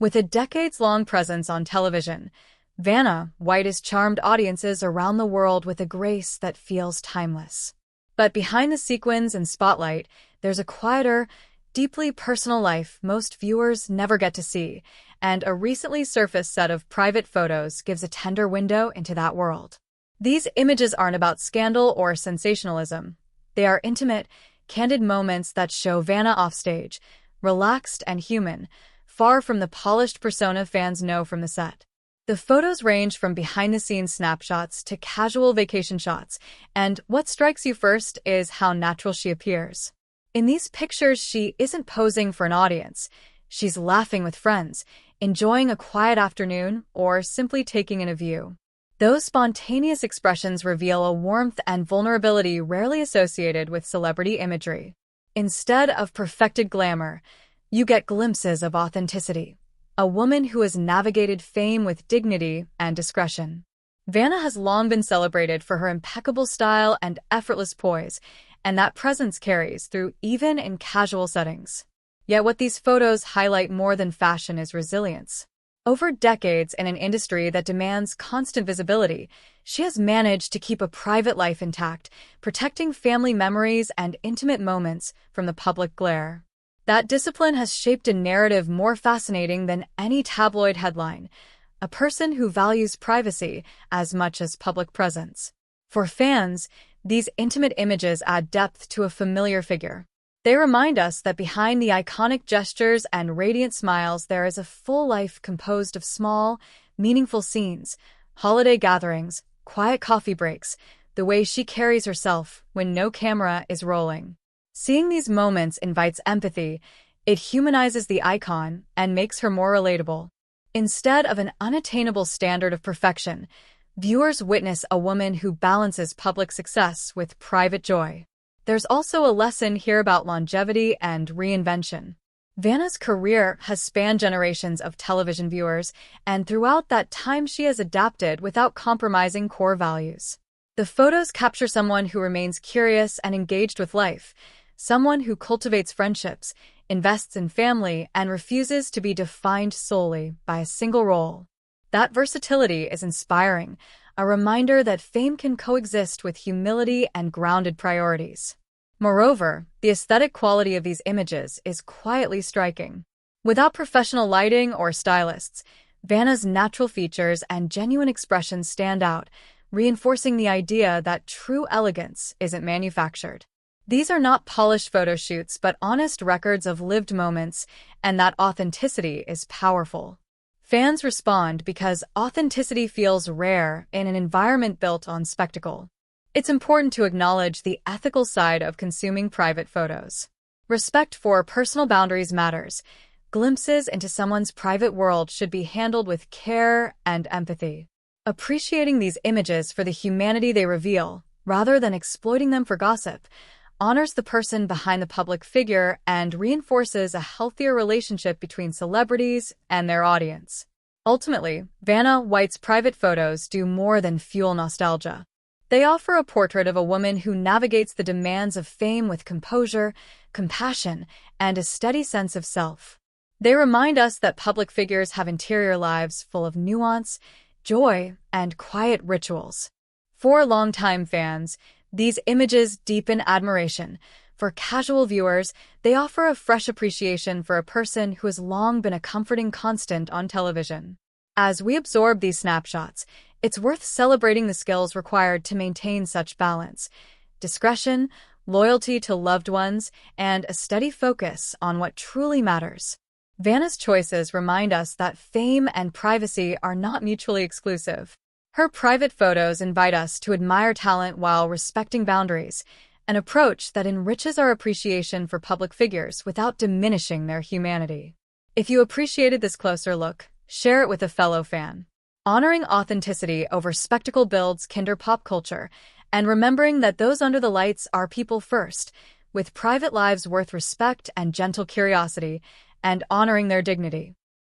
With a decades-long presence on television, Vanna White has charmed audiences around the world with a grace that feels timeless. But behind the sequins and spotlight, there's a quieter, deeply personal life most viewers never get to see, and a recently surfaced set of private photos gives a tender window into that world. These images aren't about scandal or sensationalism. They are intimate, candid moments that show Vanna offstage, relaxed and human, far from the polished persona fans know from the set. The photos range from behind-the-scenes snapshots to casual vacation shots, and what strikes you first is how natural she appears. In these pictures, she isn't posing for an audience. She's laughing with friends, enjoying a quiet afternoon, or simply taking in a view. Those spontaneous expressions reveal a warmth and vulnerability rarely associated with celebrity imagery. Instead of perfected glamour, you get glimpses of authenticity. A woman who has navigated fame with dignity and discretion. Vanna has long been celebrated for her impeccable style and effortless poise, and that presence carries through even in casual settings. Yet what these photos highlight more than fashion is resilience. Over decades in an industry that demands constant visibility, she has managed to keep a private life intact, protecting family memories and intimate moments from the public glare. That discipline has shaped a narrative more fascinating than any tabloid headline, a person who values privacy as much as public presence. For fans, these intimate images add depth to a familiar figure. They remind us that behind the iconic gestures and radiant smiles there is a full life composed of small, meaningful scenes, holiday gatherings, quiet coffee breaks, the way she carries herself when no camera is rolling. Seeing these moments invites empathy, it humanizes the icon and makes her more relatable. Instead of an unattainable standard of perfection, viewers witness a woman who balances public success with private joy. There's also a lesson here about longevity and reinvention. Vanna's career has spanned generations of television viewers, and throughout that time she has adapted without compromising core values. The photos capture someone who remains curious and engaged with life, someone who cultivates friendships, invests in family, and refuses to be defined solely by a single role. That versatility is inspiring, a reminder that fame can coexist with humility and grounded priorities. Moreover, the aesthetic quality of these images is quietly striking. Without professional lighting or stylists, Vanna's natural features and genuine expressions stand out, reinforcing the idea that true elegance isn't manufactured. These are not polished photo shoots but honest records of lived moments, and that authenticity is powerful. Fans respond because authenticity feels rare in an environment built on spectacle. It's important to acknowledge the ethical side of consuming private photos. Respect for personal boundaries matters. Glimpses into someone's private world should be handled with care and empathy. Appreciating these images for the humanity they reveal, rather than exploiting them for gossip, honors the person behind the public figure and reinforces a healthier relationship between celebrities and their audience. Ultimately, Vanna White's private photos do more than fuel nostalgia. They offer a portrait of a woman who navigates the demands of fame with composure, compassion, and a steady sense of self. They remind us that public figures have interior lives full of nuance, joy, and quiet rituals. For longtime fans, these images deepen admiration. For casual viewers, they offer a fresh appreciation for a person who has long been a comforting constant on television. As we absorb these snapshots, it's worth celebrating the skills required to maintain such balance: discretion, loyalty to loved ones, and a steady focus on what truly matters. Vanna's choices remind us that fame and privacy are not mutually exclusive. Her private photos invite us to admire talent while respecting boundaries, an approach that enriches our appreciation for public figures without diminishing their humanity. If you appreciated this closer look, share it with a fellow fan. Honoring authenticity over spectacle builds kinder pop culture, and remembering that those under the lights are people first, with private lives worth respect and gentle curiosity, and honoring their dignity.